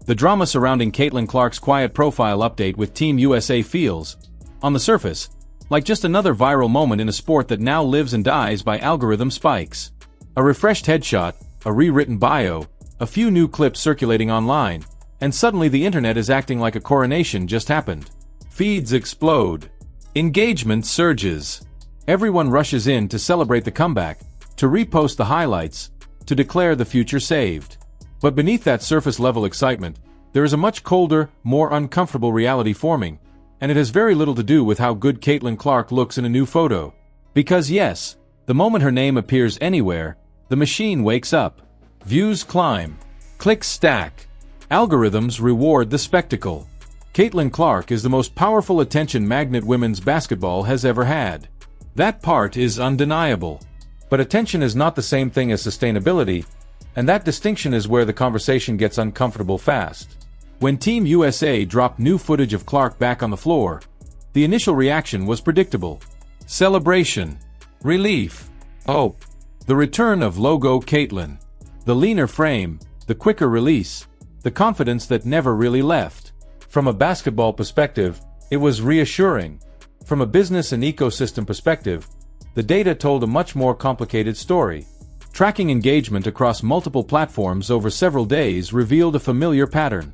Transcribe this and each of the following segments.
The drama surrounding Caitlyn Clark's quiet profile update with Team USA feels, on the surface, like just another viral moment in a sport that now lives and dies by algorithm spikes. A refreshed headshot, a rewritten bio, a few new clips circulating online, and suddenly the internet is acting like a coronation just happened. Feeds explode. Engagement surges. Everyone rushes in to celebrate the comeback, to repost the highlights, to declare the future saved. But beneath that surface-level excitement, there is a much colder, more uncomfortable reality forming, and it has very little to do with how good Caitlyn Clark looks in a new photo. Because yes, the moment her name appears anywhere, the machine wakes up. Views climb. Clicks stack. Algorithms reward the spectacle. Caitlyn Clark is the most powerful attention magnet women's basketball has ever had. That part is undeniable. But attention is not the same thing as sustainability, and that distinction is where the conversation gets uncomfortable fast. When Team USA dropped new footage of Clark back on the floor, the initial reaction was predictable. Celebration. Relief. Hope. The return of logo Caitlyn. The leaner frame, the quicker release, the confidence that never really left. From a basketball perspective, it was reassuring. From a business and ecosystem perspective, the data told a much more complicated story. Tracking engagement across multiple platforms over several days revealed a familiar pattern.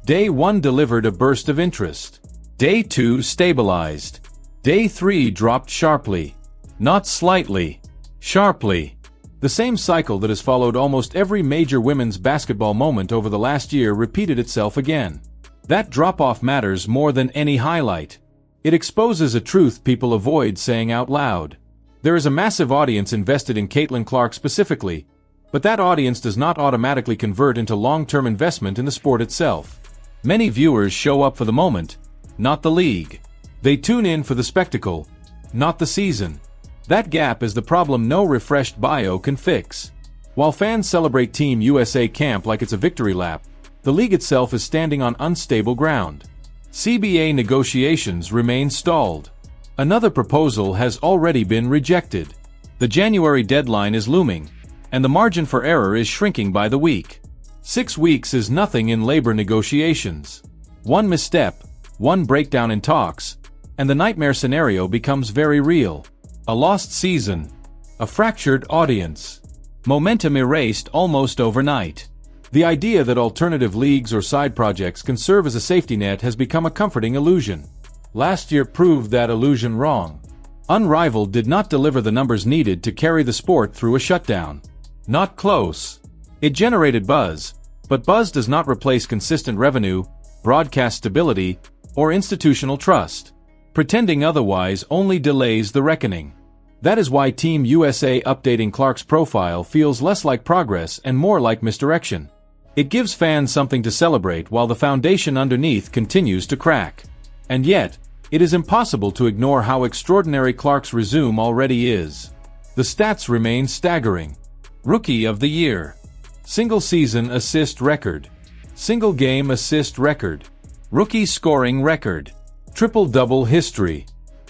Day 1 delivered a burst of interest. Day 2 stabilized. Day 3 dropped sharply. Not slightly. Sharply. The same cycle that has followed almost every major women's basketball moment over the last year repeated itself again. That drop-off matters more than any highlight. It exposes a truth people avoid saying out loud. There is a massive audience invested in Caitlyn Clark specifically, but that audience does not automatically convert into long-term investment in the sport itself. Many viewers show up for the moment, not the league. They tune in for the spectacle, not the season. That gap is the problem no refreshed bio can fix. While fans celebrate Team USA camp like it's a victory lap, the league itself is standing on unstable ground. CBA negotiations remain stalled. Another proposal has already been rejected. The January deadline is looming, and the margin for error is shrinking by the week. 6 weeks is nothing in labor negotiations. One misstep, one breakdown in talks, and the nightmare scenario becomes very real. A lost season. A fractured audience. Momentum erased almost overnight. The idea that alternative leagues or side projects can serve as a safety net has become a comforting illusion. Last year proved that illusion wrong. Unrivaled did not deliver the numbers needed to carry the sport through a shutdown. Not close. It generated buzz, but buzz does not replace consistent revenue, broadcast stability, or institutional trust. Pretending otherwise only delays the reckoning. That is why Team USA updating Clark's profile feels less like progress and more like misdirection. It gives fans something to celebrate while the foundation underneath continues to crack. And yet, it is impossible to ignore how extraordinary Clark's resume already is. The stats remain staggering. Rookie of the Year. Single-season assist record. Single-game assist record. Rookie scoring record. Triple-double history.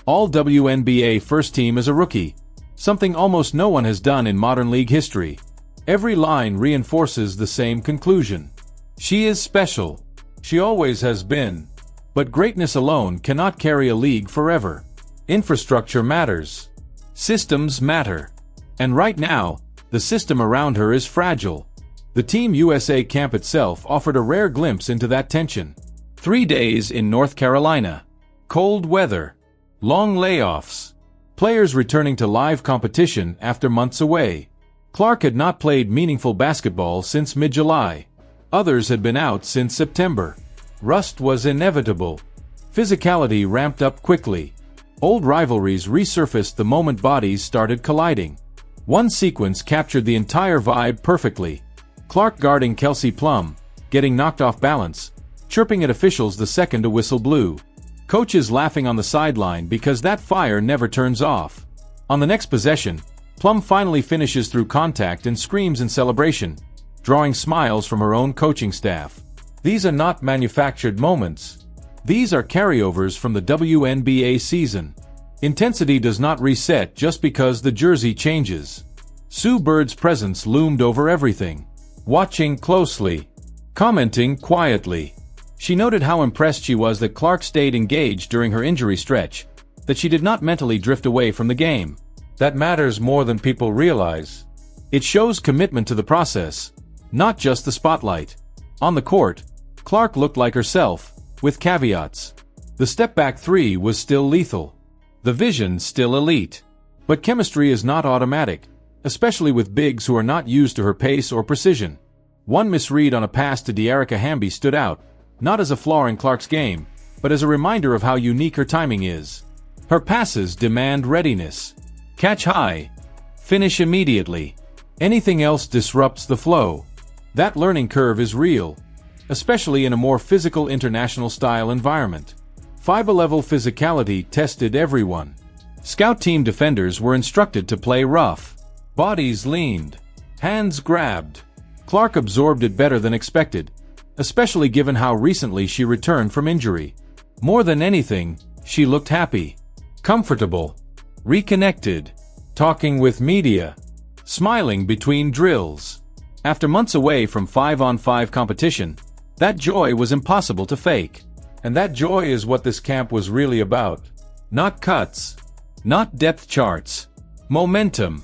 All-WNBA first team as a rookie. Something almost no one has done in modern league history. Every line reinforces the same conclusion. She is special. She always has been. But greatness alone cannot carry a league forever. Infrastructure matters. Systems matter. And right now, the system around her is fragile. The Team USA camp itself offered a rare glimpse into that tension. 3 days in North Carolina. Cold weather. Long layoffs. Players returning to live competition after months away. Clark had not played meaningful basketball since mid-July. Others had been out since September. Rust was inevitable. Physicality ramped up quickly. Old rivalries resurfaced the moment bodies started colliding. One sequence captured the entire vibe perfectly. Clark guarding Kelsey Plum, getting knocked off balance, chirping at officials the second a whistle blew. Coaches laughing on the sideline because that fire never turns off. On the next possession, Plum finally finishes through contact and screams in celebration, drawing smiles from her own coaching staff. These are not manufactured moments. These are carryovers from the WNBA season. Intensity does not reset just because the jersey changes. Sue Bird's presence loomed over everything. Watching closely. commenting quietly. She noted how impressed she was that Clark stayed engaged during her injury stretch, that she did not mentally drift away from the game. That matters more than people realize. It shows commitment to the process, not just the spotlight. On the court, Clark looked like herself, with caveats. The step-back three was still lethal. The vision still elite. But chemistry is not automatic, especially with bigs who are not used to her pace or precision. One misread on a pass to Dearica Hamby stood out, not as a flaw in Clark's game, but as a reminder of how unique her timing is. Her passes demand readiness. Catch high. Finish immediately. Anything else disrupts the flow. That learning curve is real, especially in a more physical international style environment. FIBA-level physicality tested everyone. Scout team defenders were instructed to play rough. Bodies leaned. Hands grabbed. Clark absorbed it better than expected, especially given how recently she returned from injury. More than anything, she looked happy, comfortable, reconnected, talking with media, smiling between drills. After months away from 5-on-5 competition, that joy was impossible to fake. And that joy is what this camp was really about. Not cuts. Not depth charts. Momentum.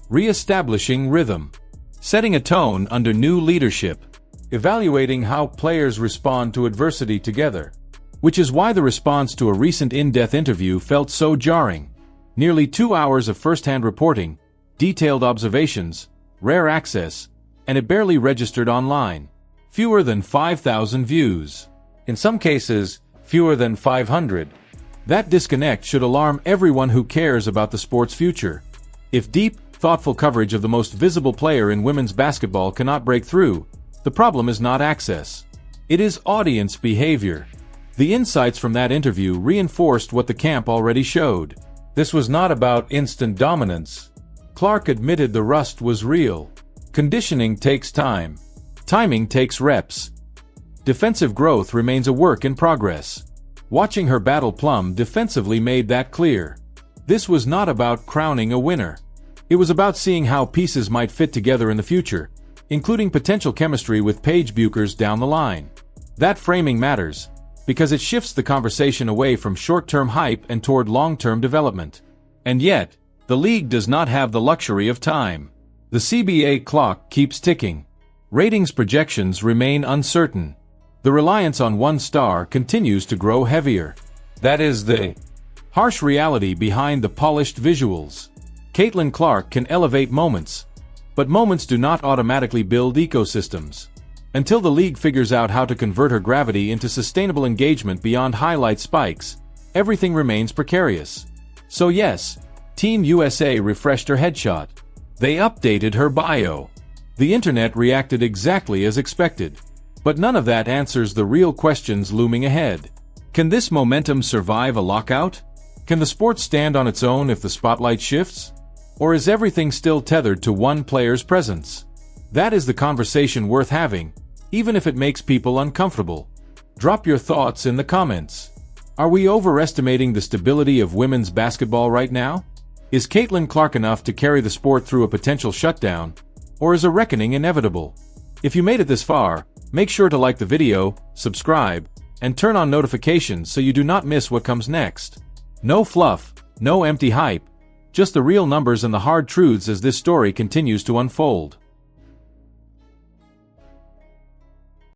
Re-establishing rhythm. Setting a tone under new leadership. Evaluating how players respond to adversity together. Which is why the response to a recent in-depth interview felt so jarring. Nearly 2 hours of first-hand reporting, detailed observations, rare access, and it barely registered online. Fewer than 5,000 views. In some cases, fewer than 500. That disconnect should alarm everyone who cares about the sport's future. If deep, thoughtful coverage of the most visible player in women's basketball cannot break through, the problem is not access. It is audience behavior. The insights from that interview reinforced what the camp already showed. This was not about instant dominance. Clark admitted the rust was real. Conditioning takes time. Timing takes reps. Defensive growth remains a work in progress. Watching her battle plumb defensively made that clear. This was not about crowning a winner. It was about seeing how pieces might fit together in the future, including potential chemistry with Paige Buchers down the line. That framing matters, because it shifts the conversation away from short-term hype and toward long-term development. And yet, the league does not have the luxury of time. The CBA clock keeps ticking. Ratings projections remain uncertain. The reliance on one star continues to grow heavier. That is the harsh reality behind the polished visuals. Caitlyn Clark can elevate moments, but moments do not automatically build ecosystems. Until the league figures out how to convert her gravity into sustainable engagement beyond highlight spikes, everything remains precarious. So yes, Team USA refreshed her headshot. They updated her bio. The internet reacted exactly as expected. But none of that answers the real questions looming ahead. Can this momentum survive a lockout? Can the sport stand on its own if the spotlight shifts? Or is everything still tethered to one player's presence? That is the conversation worth having, even if it makes people uncomfortable. Drop your thoughts in the comments. Are we overestimating the stability of women's basketball right now? Is Caitlyn Clark enough to carry the sport through a potential shutdown? Or is a reckoning inevitable? If you made it this far, make sure to like the video, subscribe, and turn on notifications so you do not miss what comes next. No fluff, no empty hype, just the real numbers and the hard truths as this story continues to unfold.